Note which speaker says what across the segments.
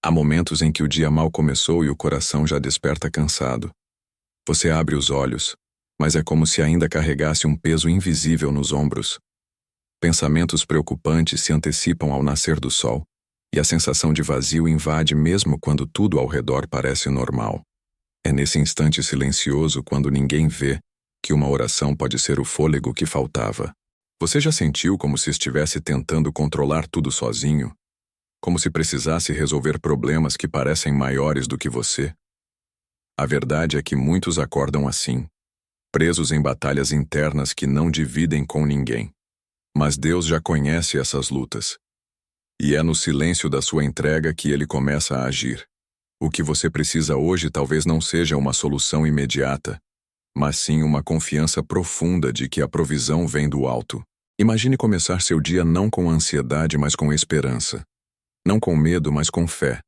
Speaker 1: Há momentos em que o dia mal começou e o coração já desperta cansado. Você abre os olhos, mas é como se ainda carregasse um peso invisível nos ombros. Pensamentos preocupantes se antecipam ao nascer do sol, e a sensação de vazio invade mesmo quando tudo ao redor parece normal. É nesse instante silencioso, quando ninguém vê, que uma oração pode ser o fôlego que faltava. Você já sentiu como se estivesse tentando controlar tudo sozinho? Como se precisasse resolver problemas que parecem maiores do que você? A verdade é que muitos acordam assim, presos em batalhas internas que não dividem com ninguém. Mas Deus já conhece essas lutas. E é no silêncio da sua entrega que Ele começa a agir. O que você precisa hoje talvez não seja uma solução imediata, mas sim uma confiança profunda de que a provisão vem do alto. Imagine começar seu dia não com ansiedade, mas com esperança. Não com medo, mas com fé.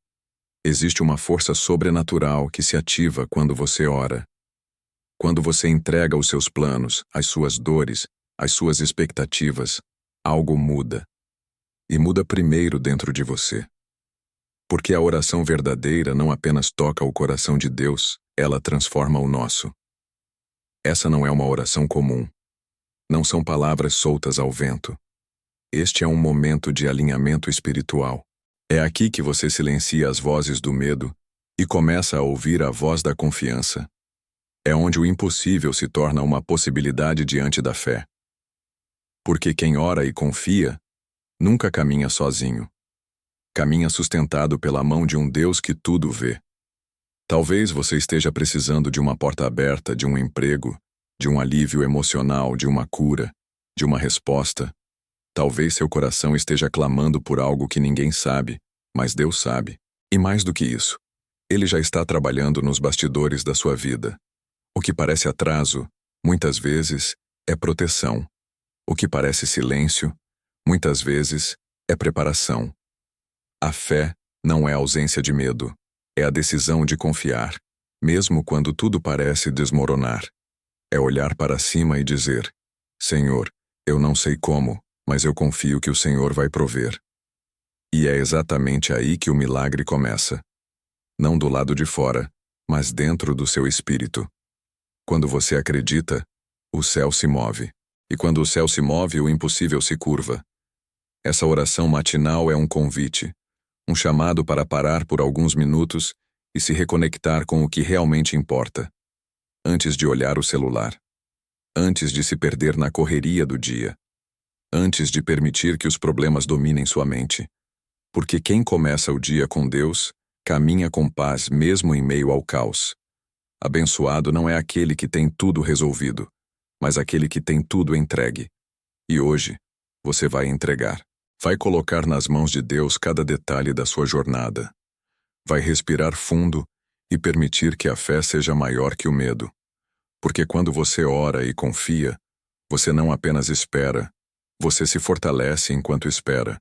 Speaker 1: Existe uma força sobrenatural que se ativa quando você ora. Quando você entrega os seus planos, as suas dores, as suas expectativas, algo muda. E muda primeiro dentro de você. Porque a oração verdadeira não apenas toca o coração de Deus, ela transforma o nosso. Essa não é uma oração comum. Não são palavras soltas ao vento. Este é um momento de alinhamento espiritual. É aqui que você silencia as vozes do medo e começa a ouvir a voz da confiança. É onde o impossível se torna uma possibilidade diante da fé. Porque quem ora e confia, nunca caminha sozinho. Caminha sustentado pela mão de um Deus que tudo vê. Talvez você esteja precisando de uma porta aberta, de um emprego, de um alívio emocional, de uma cura, de uma resposta. Talvez seu coração esteja clamando por algo que ninguém sabe, mas Deus sabe. E mais do que isso, Ele já está trabalhando nos bastidores da sua vida. O que parece atraso, muitas vezes, é proteção. O que parece silêncio, muitas vezes, é preparação. A fé não é ausência de medo, é a decisão de confiar, mesmo quando tudo parece desmoronar. É olhar para cima e dizer: Senhor, eu não sei como, mas eu confio que o Senhor vai prover. E é exatamente aí que o milagre começa. Não do lado de fora, mas dentro do seu espírito. Quando você acredita, o céu se move. E quando o céu se move, o impossível se curva. Essa oração matinal é um convite, um chamado para parar por alguns minutos e se reconectar com o que realmente importa. Antes de olhar o celular. Antes de se perder na correria do dia. Antes de permitir que os problemas dominem sua mente. Porque quem começa o dia com Deus, caminha com paz mesmo em meio ao caos. Abençoado não é aquele que tem tudo resolvido, mas aquele que tem tudo entregue. E hoje, você vai entregar. Vai colocar nas mãos de Deus cada detalhe da sua jornada. Vai respirar fundo e permitir que a fé seja maior que o medo. Porque quando você ora e confia, você não apenas espera, você se fortalece enquanto espera.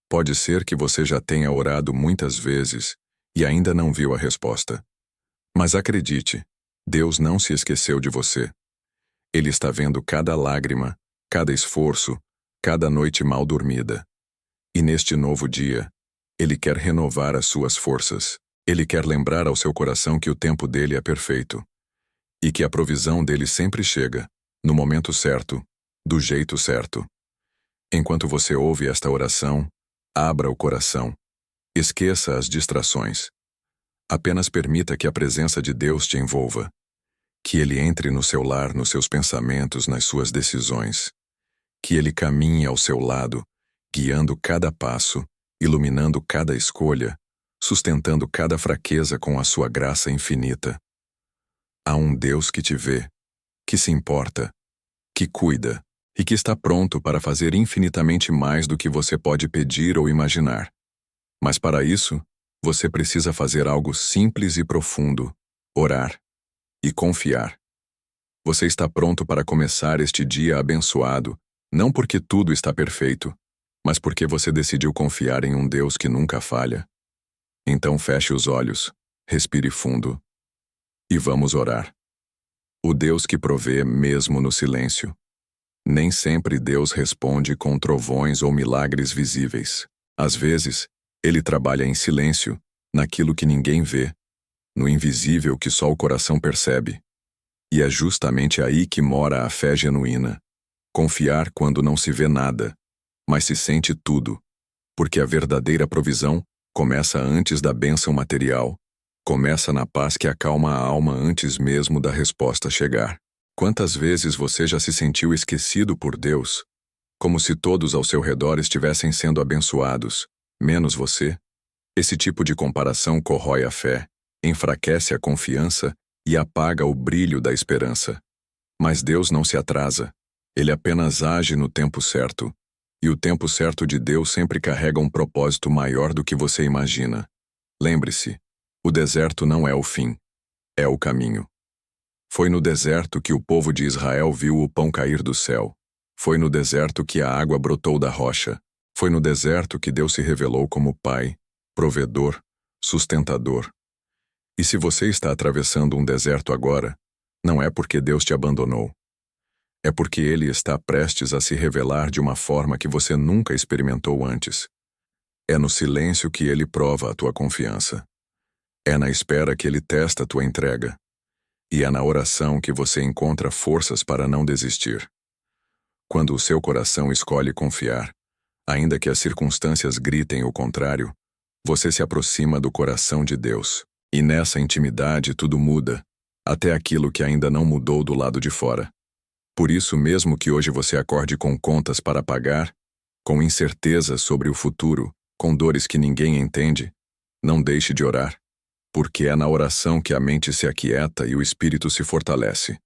Speaker 1: Pode ser que você já tenha orado muitas vezes e ainda não viu a resposta. Mas acredite, Deus não se esqueceu de você. Ele está vendo cada lágrima, cada esforço, cada noite mal dormida. E neste novo dia, Ele quer renovar as suas forças. Ele quer lembrar ao seu coração que o tempo dele é perfeito. E que a provisão dele sempre chega, no momento certo, do jeito certo. Enquanto você ouve esta oração, abra o coração. Esqueça as distrações. Apenas permita que a presença de Deus te envolva. Que Ele entre no seu lar, nos seus pensamentos, nas suas decisões. Que Ele caminhe ao seu lado, guiando cada passo, iluminando cada escolha, sustentando cada fraqueza com a sua graça infinita. Há um Deus que te vê, que se importa, que cuida e que está pronto para fazer infinitamente mais do que você pode pedir ou imaginar. Mas para isso, você precisa fazer algo simples e profundo: orar e confiar. Você está pronto para começar este dia abençoado, não porque tudo está perfeito, mas porque você decidiu confiar em um Deus que nunca falha. Então feche os olhos, respire fundo e vamos orar. O Deus que provê mesmo no silêncio. Nem sempre Deus responde com trovões ou milagres visíveis. Às vezes, Ele trabalha em silêncio, naquilo que ninguém vê, no invisível que só o coração percebe. E é justamente aí que mora a fé genuína. Confiar quando não se vê nada, mas se sente tudo, porque a verdadeira provisão começa antes da bênção material, começa na paz que acalma a alma antes mesmo da resposta chegar. Quantas vezes você já se sentiu esquecido por Deus, como se todos ao seu redor estivessem sendo abençoados, menos você? Esse tipo de comparação corrói a fé, enfraquece a confiança e apaga o brilho da esperança. Mas Deus não se atrasa. Ele apenas age no tempo certo. E o tempo certo de Deus sempre carrega um propósito maior do que você imagina. Lembre-se, o deserto não é o fim, é o caminho. Foi no deserto que o povo de Israel viu o pão cair do céu. Foi no deserto que a água brotou da rocha. Foi no deserto que Deus se revelou como Pai, provedor, sustentador. E se você está atravessando um deserto agora, não é porque Deus te abandonou. É porque Ele está prestes a se revelar de uma forma que você nunca experimentou antes. É no silêncio que Ele prova a tua confiança. É na espera que Ele testa a tua entrega. E é na oração que você encontra forças para não desistir. Quando o seu coração escolhe confiar, ainda que as circunstâncias gritem o contrário, você se aproxima do coração de Deus. E nessa intimidade tudo muda, até aquilo que ainda não mudou do lado de fora. Por isso, mesmo que hoje você acorde com contas para pagar, com incertezas sobre o futuro, com dores que ninguém entende, não deixe de orar, porque é na oração que a mente se aquieta e o espírito se fortalece.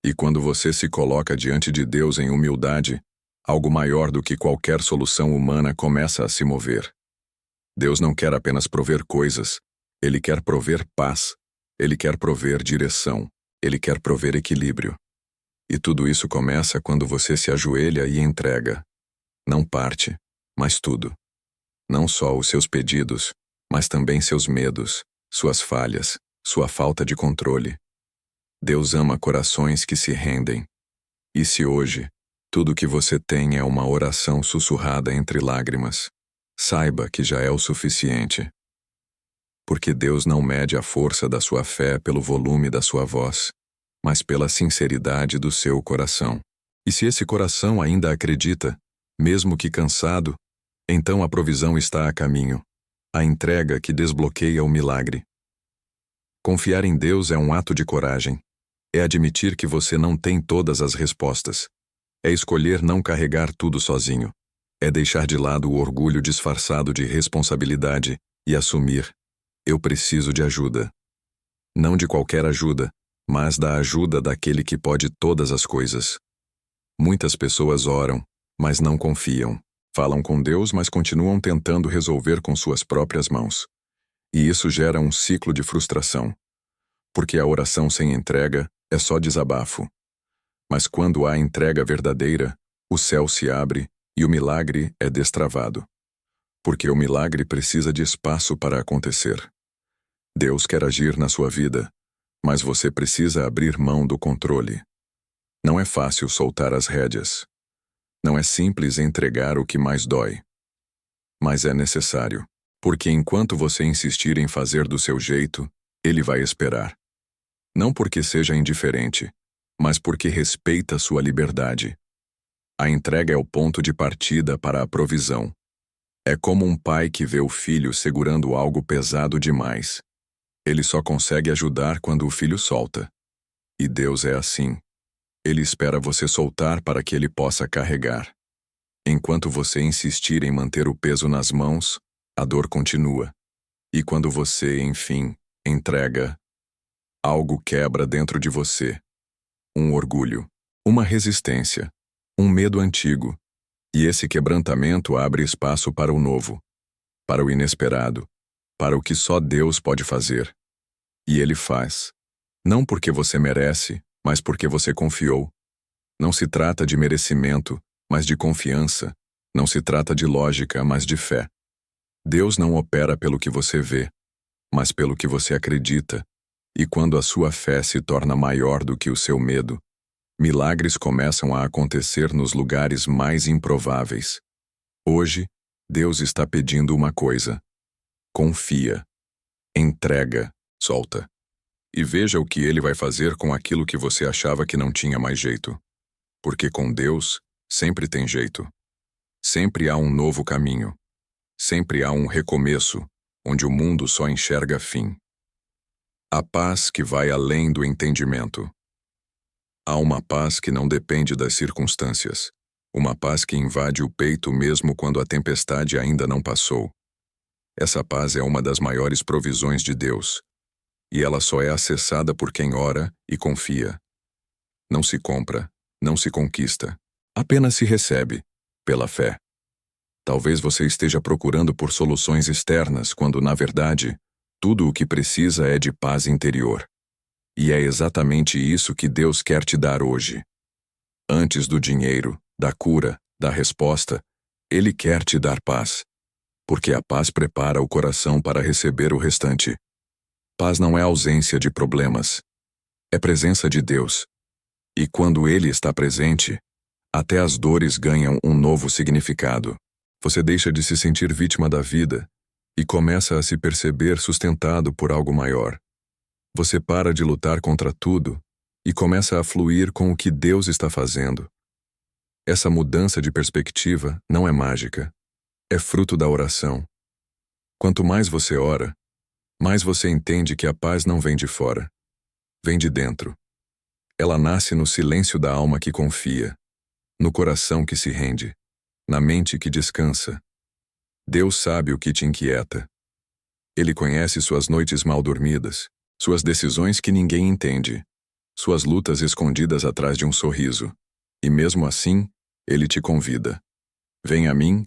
Speaker 1: E quando você se coloca diante de Deus em humildade, algo maior do que qualquer solução humana começa a se mover. Deus não quer apenas prover coisas, Ele quer prover paz, Ele quer prover direção, Ele quer prover equilíbrio. E tudo isso começa quando você se ajoelha e entrega. Não parte, mas tudo. Não só os seus pedidos, mas também seus medos, suas falhas, sua falta de controle. Deus ama corações que se rendem. E se hoje, tudo o que você tem é uma oração sussurrada entre lágrimas, saiba que já é o suficiente. Porque Deus não mede a força da sua fé pelo volume da sua voz, mas pela sinceridade do seu coração. E se esse coração ainda acredita, mesmo que cansado, então a provisão está a caminho, a entrega que desbloqueia o milagre. Confiar em Deus é um ato de coragem. É admitir que você não tem todas as respostas. É escolher não carregar tudo sozinho. É deixar de lado o orgulho disfarçado de responsabilidade e assumir: eu preciso de ajuda. Não de qualquer ajuda, mas da ajuda daquele que pode todas as coisas. Muitas pessoas oram, mas não confiam. Falam com Deus, mas continuam tentando resolver com suas próprias mãos. E isso gera um ciclo de frustração. Porque a oração sem entrega é só desabafo. Mas quando há entrega verdadeira, o céu se abre e o milagre é destravado. Porque o milagre precisa de espaço para acontecer. Deus quer agir na sua vida, mas você precisa abrir mão do controle. Não é fácil soltar as rédeas. Não é simples entregar o que mais dói. Mas é necessário, porque enquanto você insistir em fazer do seu jeito, Ele vai esperar. Não porque seja indiferente, mas porque respeita sua liberdade. A entrega é o ponto de partida para a provisão. É como um pai que vê o filho segurando algo pesado demais. Ele só consegue ajudar quando o filho solta. E Deus é assim. Ele espera você soltar para que ele possa carregar. Enquanto você insistir em manter o peso nas mãos, a dor continua. E quando você, enfim, entrega, algo quebra dentro de você. Um orgulho, uma resistência, um medo antigo. E esse quebrantamento abre espaço para o novo, para o inesperado, para o que só Deus pode fazer. E Ele faz. Não porque você merece, mas porque você confiou. Não se trata de merecimento, mas de confiança. Não se trata de lógica, mas de fé. Deus não opera pelo que você vê, mas pelo que você acredita. E quando a sua fé se torna maior do que o seu medo, milagres começam a acontecer nos lugares mais improváveis. Hoje, Deus está pedindo uma coisa: confia. Entrega, solta. E veja o que ele vai fazer com aquilo que você achava que não tinha mais jeito. Porque com Deus, sempre tem jeito. Sempre há um novo caminho. Sempre há um recomeço, onde o mundo só enxerga fim. A paz que vai além do entendimento. Há uma paz que não depende das circunstâncias. Uma paz que invade o peito mesmo quando a tempestade ainda não passou. Essa paz é uma das maiores provisões de Deus. E ela só é acessada por quem ora e confia. Não se compra, não se conquista. Apenas se recebe, pela fé. Talvez você esteja procurando por soluções externas, quando, na verdade, tudo o que precisa é de paz interior. E é exatamente isso que Deus quer te dar hoje. Antes do dinheiro, da cura, da resposta, Ele quer te dar paz. Porque a paz prepara o coração para receber o restante. Paz não é ausência de problemas. É presença de Deus. E quando Ele está presente, até as dores ganham um novo significado. Você deixa de se sentir vítima da vida e começa a se perceber sustentado por algo maior. Você para de lutar contra tudo e começa a fluir com o que Deus está fazendo. Essa mudança de perspectiva não é mágica. É fruto da oração. Quanto mais você ora, mais você entende que a paz não vem de fora. Vem de dentro. Ela nasce no silêncio da alma que confia, no coração que se rende, na mente que descansa. Deus sabe o que te inquieta. Ele conhece suas noites mal dormidas, suas decisões que ninguém entende, suas lutas escondidas atrás de um sorriso. E mesmo assim, Ele te convida. Vem a mim,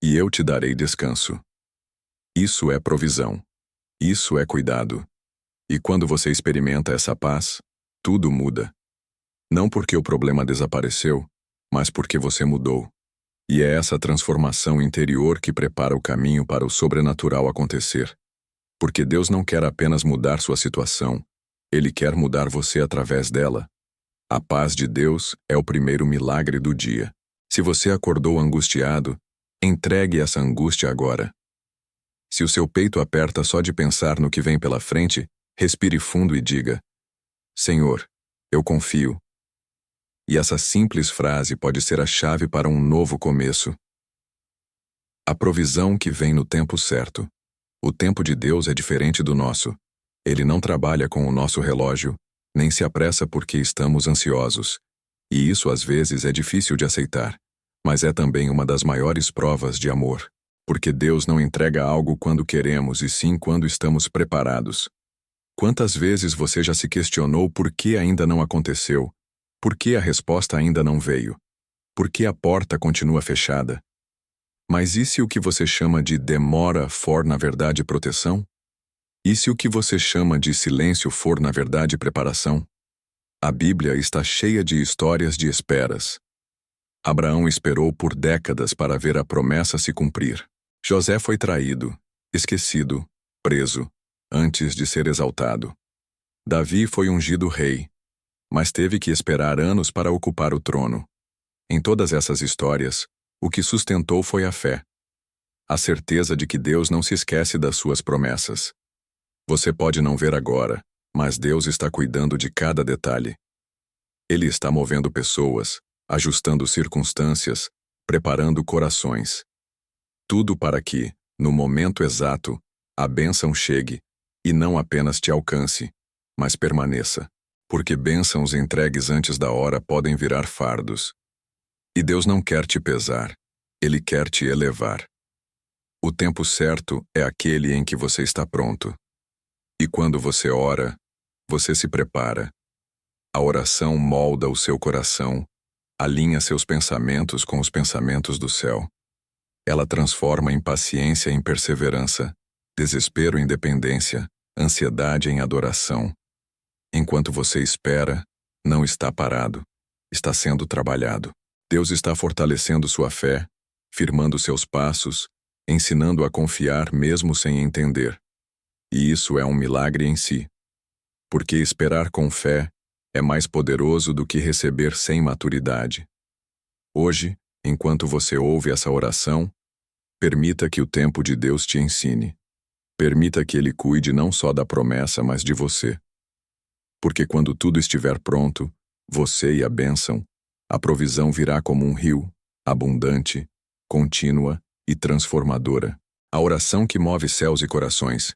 Speaker 1: e eu te darei descanso. Isso é provisão. Isso é cuidado. E quando você experimenta essa paz, tudo muda. Não porque o problema desapareceu, mas porque você mudou. E é essa transformação interior que prepara o caminho para o sobrenatural acontecer. Porque Deus não quer apenas mudar sua situação, Ele quer mudar você através dela. A paz de Deus é o primeiro milagre do dia. Se você acordou angustiado, entregue essa angústia agora. Se o seu peito aperta só de pensar no que vem pela frente, respire fundo e diga: Senhor, eu confio. E essa simples frase pode ser a chave para um novo começo. A provisão que vem no tempo certo. O tempo de Deus é diferente do nosso. Ele não trabalha com o nosso relógio, nem se apressa porque estamos ansiosos. E isso às vezes é difícil de aceitar, mas é também uma das maiores provas de amor. Porque Deus não entrega algo quando queremos e sim quando estamos preparados. Quantas vezes você já se questionou por que ainda não aconteceu? Por que a resposta ainda não veio? Por que a porta continua fechada? Mas e se o que você chama de demora for na verdade proteção? E se o que você chama de silêncio for na verdade preparação? A Bíblia está cheia de histórias de esperas. Abraão esperou por décadas para ver a promessa se cumprir. José foi traído, esquecido, preso, antes de ser exaltado. Davi foi ungido rei, mas teve que esperar anos para ocupar o trono. Em todas essas histórias, o que sustentou foi a fé. A certeza de que Deus não se esquece das suas promessas. Você pode não ver agora, mas Deus está cuidando de cada detalhe. Ele está movendo pessoas, ajustando circunstâncias, preparando corações. Tudo para que, no momento exato, a bênção chegue, e não apenas te alcance, mas permaneça. Porque bênçãos entregues antes da hora podem virar fardos. E Deus não quer te pesar, Ele quer te elevar. O tempo certo é aquele em que você está pronto. E quando você ora, você se prepara. A oração molda o seu coração, alinha seus pensamentos com os pensamentos do céu. Ela transforma impaciência em perseverança, desespero em dependência, ansiedade em adoração. Enquanto você espera, não está parado, está sendo trabalhado. Deus está fortalecendo sua fé, firmando seus passos, ensinando a confiar mesmo sem entender. E isso é um milagre em si. Porque esperar com fé é mais poderoso do que receber sem maturidade. Hoje, enquanto você ouve essa oração, permita que o tempo de Deus te ensine. Permita que Ele cuide não só da promessa, mas de você. Porque quando tudo estiver pronto, você e a bênção, a provisão virá como um rio, abundante, contínua e transformadora. A oração que move céus e corações.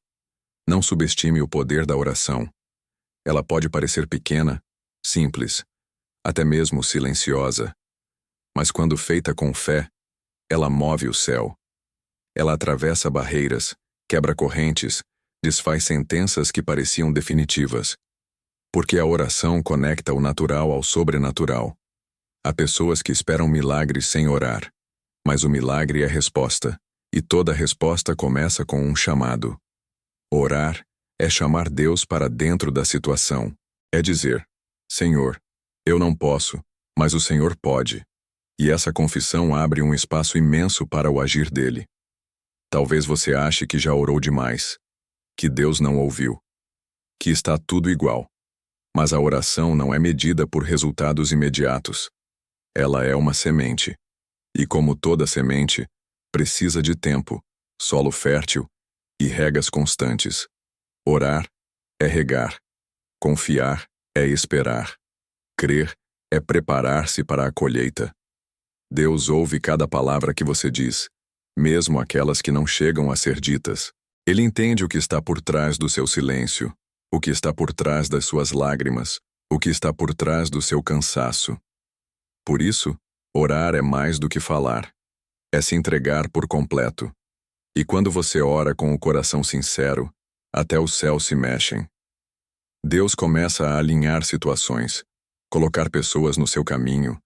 Speaker 1: Não subestime o poder da oração. Ela pode parecer pequena, simples, até mesmo silenciosa. Mas quando feita com fé, ela move o céu. Ela atravessa barreiras, quebra correntes, desfaz sentenças que pareciam definitivas. Porque a oração conecta o natural ao sobrenatural. Há pessoas que esperam milagres sem orar, mas o milagre é resposta, e toda resposta começa com um chamado. Orar é chamar Deus para dentro da situação. É dizer: Senhor, eu não posso, mas o Senhor pode. E essa confissão abre um espaço imenso para o agir dele. Talvez você ache que já orou demais, que Deus não ouviu, que está tudo igual. Mas a oração não é medida por resultados imediatos. Ela é uma semente. E como toda semente, precisa de tempo, solo fértil e regas constantes. Orar é regar. Confiar é esperar. Crer é preparar-se para a colheita. Deus ouve cada palavra que você diz, mesmo aquelas que não chegam a ser ditas. Ele entende o que está por trás do seu silêncio, o que está por trás das suas lágrimas, o que está por trás do seu cansaço. Por isso, orar é mais do que falar. É se entregar por completo. E quando você ora com o coração sincero, até os céus se mexem. Deus começa a alinhar situações, colocar pessoas no seu caminho,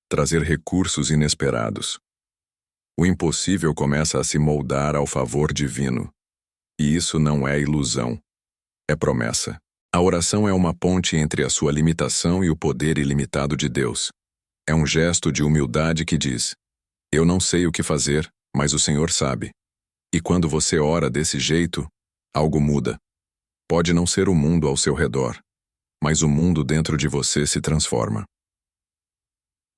Speaker 1: trazer recursos inesperados. O impossível começa a se moldar ao favor divino. E isso não é ilusão. É promessa. A oração é uma ponte entre a sua limitação e o poder ilimitado de Deus. É um gesto de humildade que diz: eu não sei o que fazer, mas o Senhor sabe. E quando você ora desse jeito, algo muda. Pode não ser o mundo ao seu redor, mas o mundo dentro de você se transforma.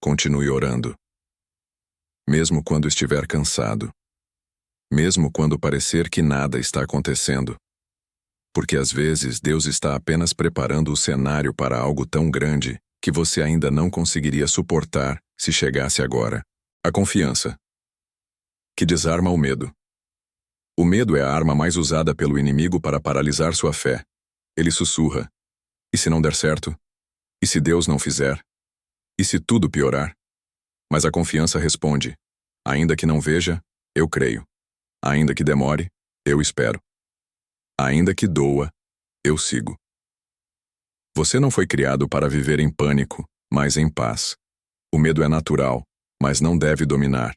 Speaker 1: Continue orando. Mesmo quando estiver cansado. Mesmo quando parecer que nada está acontecendo. Porque às vezes Deus está apenas preparando o cenário para algo tão grande que você ainda não conseguiria suportar se chegasse agora. A confiança, que desarma o medo. O medo é a arma mais usada pelo inimigo para paralisar sua fé. Ele sussurra: e se não der certo? E se Deus não fizer? E se tudo piorar? Mas a confiança responde: ainda que não veja, eu creio. Ainda que demore, eu espero. Ainda que doa, eu sigo. Você não foi criado para viver em pânico, mas em paz. O medo é natural, mas não deve dominar.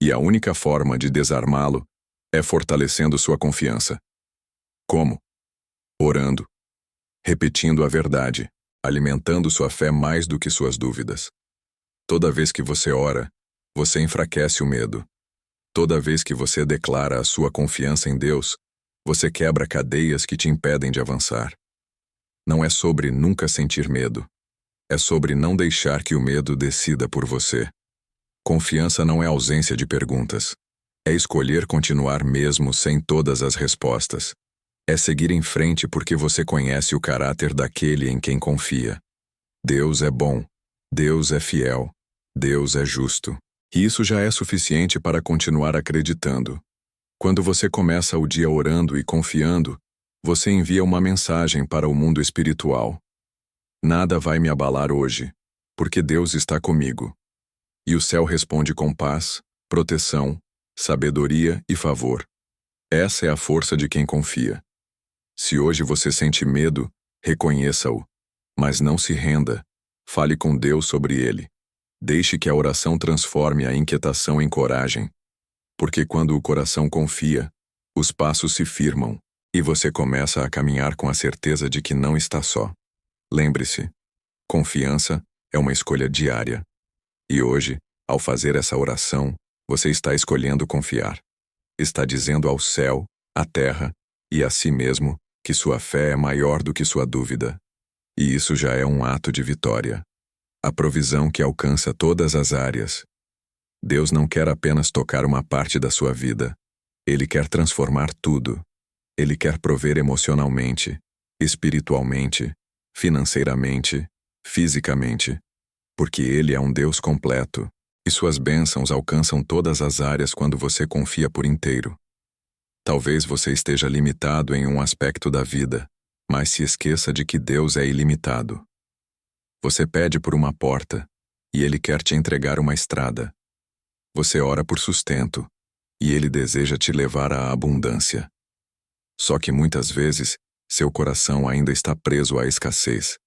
Speaker 1: E a única forma de desarmá-lo é fortalecendo sua confiança. Como? Orando. Repetindo a verdade, alimentando sua fé mais do que suas dúvidas. Toda vez que você ora, você enfraquece o medo. Toda vez que você declara a sua confiança em Deus, você quebra cadeias que te impedem de avançar. Não é sobre nunca sentir medo. É sobre não deixar que o medo decida por você. Confiança não é ausência de perguntas. É escolher continuar mesmo sem todas as respostas. É seguir em frente porque você conhece o caráter daquele em quem confia. Deus é bom. Deus é fiel. Deus é justo. E isso já é suficiente para continuar acreditando. Quando você começa o dia orando e confiando, você envia uma mensagem para o mundo espiritual. Nada vai me abalar hoje, porque Deus está comigo. E o céu responde com paz, proteção, sabedoria e favor. Essa é a força de quem confia. Se hoje você sente medo, reconheça-o. Mas não se renda. Fale com Deus sobre ele. Deixe que a oração transforme a inquietação em coragem. Porque quando o coração confia, os passos se firmam, e você começa a caminhar com a certeza de que não está só. Lembre-se, confiança é uma escolha diária. E hoje, ao fazer essa oração, você está escolhendo confiar. Está dizendo ao céu, à terra e a si mesmo que sua fé é maior do que sua dúvida. E isso já é um ato de vitória. A provisão que alcança todas as áreas. Deus não quer apenas tocar uma parte da sua vida. Ele quer transformar tudo. Ele quer prover emocionalmente, espiritualmente, financeiramente, fisicamente, porque Ele é um Deus completo, e suas bênçãos alcançam todas as áreas quando você confia por inteiro. Talvez você esteja limitado em um aspecto da vida, mas se esqueça de que Deus é ilimitado. Você pede por uma porta, e Ele quer te entregar uma estrada. Você ora por sustento, e Ele deseja te levar à abundância. Só que muitas vezes, seu coração ainda está preso à escassez.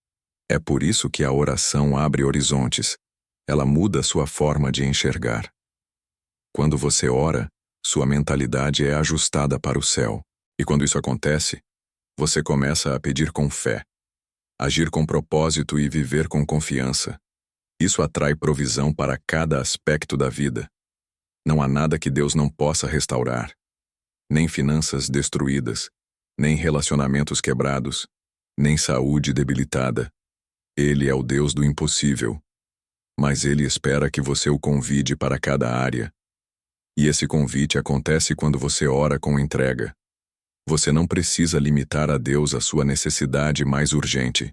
Speaker 1: É por isso que a oração abre horizontes. Ela muda sua forma de enxergar. Quando você ora, sua mentalidade é ajustada para o céu. E quando isso acontece, você começa a pedir com fé, agir com propósito e viver com confiança. Isso atrai provisão para cada aspecto da vida. Não há nada que Deus não possa restaurar. Nem finanças destruídas, nem relacionamentos quebrados, nem saúde debilitada. Ele é o Deus do impossível. Mas Ele espera que você o convide para cada área. E esse convite acontece quando você ora com entrega. Você não precisa limitar a Deus a sua necessidade mais urgente.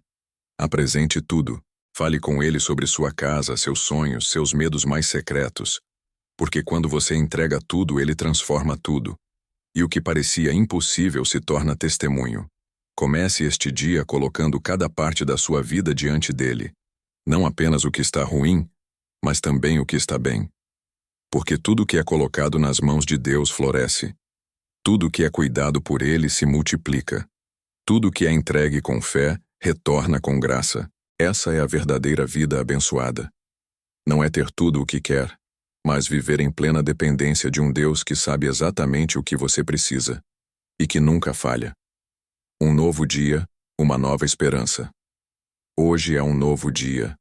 Speaker 1: Apresente tudo. Fale com Ele sobre sua casa, seus sonhos, seus medos mais secretos. Porque quando você entrega tudo, Ele transforma tudo. E o que parecia impossível se torna testemunho. Comece este dia colocando cada parte da sua vida diante dele. Não apenas o que está ruim, mas também o que está bem. Porque tudo que é colocado nas mãos de Deus floresce. Tudo que é cuidado por Ele se multiplica. Tudo que é entregue com fé retorna com graça. Essa é a verdadeira vida abençoada. Não é ter tudo o que quer, mas viver em plena dependência de um Deus que sabe exatamente o que você precisa e que nunca falha. Um novo dia, uma nova esperança. Hoje é um novo dia,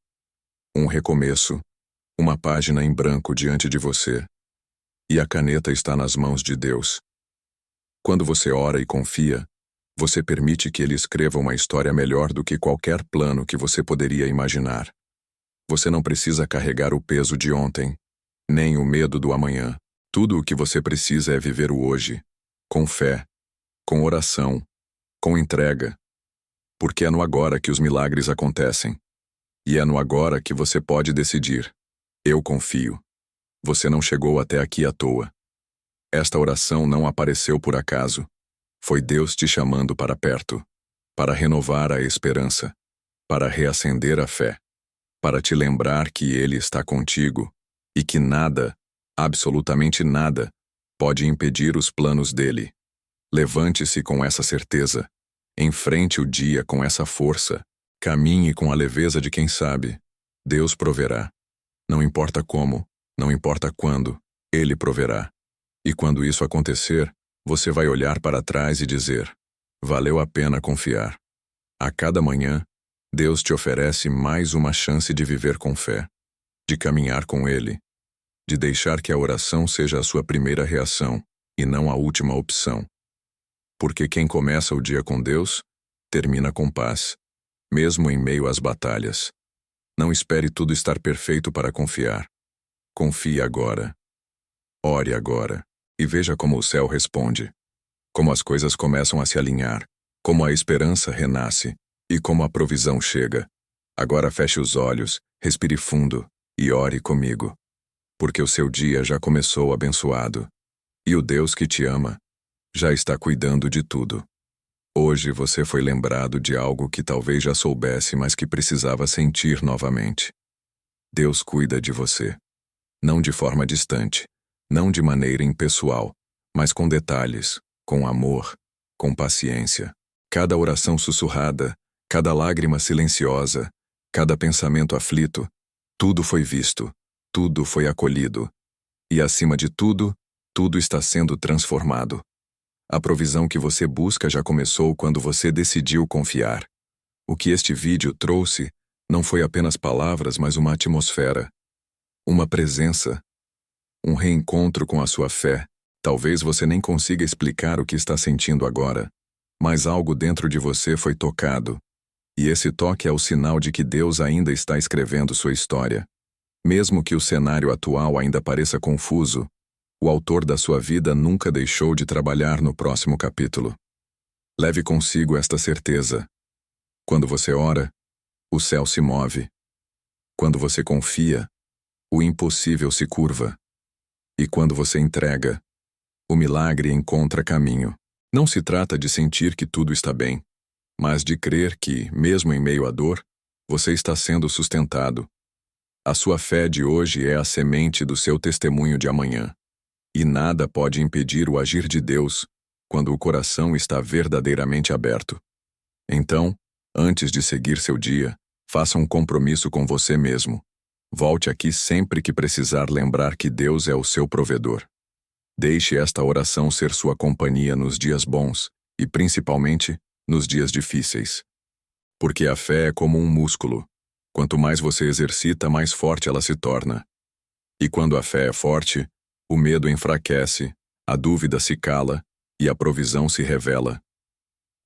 Speaker 1: um recomeço, uma página em branco diante de você. E a caneta está nas mãos de Deus. Quando você ora e confia, você permite que Ele escreva uma história melhor do que qualquer plano que você poderia imaginar. Você não precisa carregar o peso de ontem, nem o medo do amanhã. Tudo o que você precisa é viver o hoje, com fé, com oração, com entrega. Porque é no agora que os milagres acontecem. E é no agora que você pode decidir. Eu confio. Você não chegou até aqui à toa. Esta oração não apareceu por acaso. Foi Deus te chamando para perto, para renovar a esperança, para reacender a fé, para te lembrar que Ele está contigo e que nada, absolutamente nada, pode impedir os planos dele. Levante-se com essa certeza. Enfrente o dia com essa força. Caminhe com a leveza de quem sabe. Deus proverá. Não importa como, não importa quando, Ele proverá. E quando isso acontecer, você vai olhar para trás e dizer: valeu a pena confiar. A cada manhã, Deus te oferece mais uma chance de viver com fé, de caminhar com Ele, de deixar que a oração seja a sua primeira reação e não a última opção. Porque quem começa o dia com Deus, termina com paz, mesmo em meio às batalhas. Não espere tudo estar perfeito para confiar. Confie agora. Ore agora, e veja como o céu responde. Como as coisas começam a se alinhar, como a esperança renasce, e como a provisão chega. Agora feche os olhos, respire fundo, e ore comigo. Porque o seu dia já começou abençoado. E o Deus que te ama já está cuidando de tudo. Hoje você foi lembrado de algo que talvez já soubesse, mas que precisava sentir novamente. Deus cuida de você. Não de forma distante, não de maneira impessoal, mas com detalhes, com amor, com paciência. Cada oração sussurrada, cada lágrima silenciosa, cada pensamento aflito, tudo foi visto, tudo foi acolhido. E acima de tudo, tudo está sendo transformado. A provisão que você busca já começou quando você decidiu confiar. O que este vídeo trouxe não foi apenas palavras, mas uma atmosfera, uma presença, um reencontro com a sua fé. Talvez você nem consiga explicar o que está sentindo agora, mas algo dentro de você foi tocado. E esse toque é o sinal de que Deus ainda está escrevendo sua história. Mesmo que o cenário atual ainda pareça confuso, o autor da sua vida nunca deixou de trabalhar no próximo capítulo. Leve consigo esta certeza. Quando você ora, o céu se move. Quando você confia, o impossível se curva. E quando você entrega, o milagre encontra caminho. Não se trata de sentir que tudo está bem, mas de crer que, mesmo em meio à dor, você está sendo sustentado. A sua fé de hoje é a semente do seu testemunho de amanhã. E nada pode impedir o agir de Deus quando o coração está verdadeiramente aberto. Então, antes de seguir seu dia, faça um compromisso com você mesmo. Volte aqui sempre que precisar lembrar que Deus é o seu provedor. Deixe esta oração ser sua companhia nos dias bons e, principalmente, nos dias difíceis. Porque a fé é como um músculo. Quanto mais você exercita, mais forte ela se torna. E quando a fé é forte, o medo enfraquece, a dúvida se cala e a provisão se revela.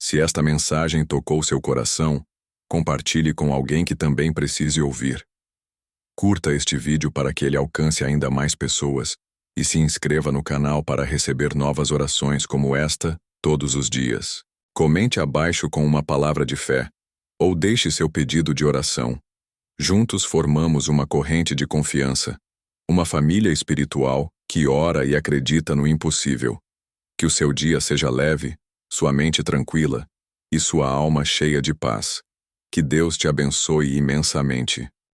Speaker 1: Se esta mensagem tocou seu coração, compartilhe com alguém que também precise ouvir. Curta este vídeo para que ele alcance ainda mais pessoas e se inscreva no canal para receber novas orações como esta todos os dias. Comente abaixo com uma palavra de fé ou deixe seu pedido de oração. Juntos formamos uma corrente de confiança, uma família espiritual que ora e acredita no impossível. Que o seu dia seja leve, sua mente tranquila e sua alma cheia de paz. Que Deus te abençoe imensamente.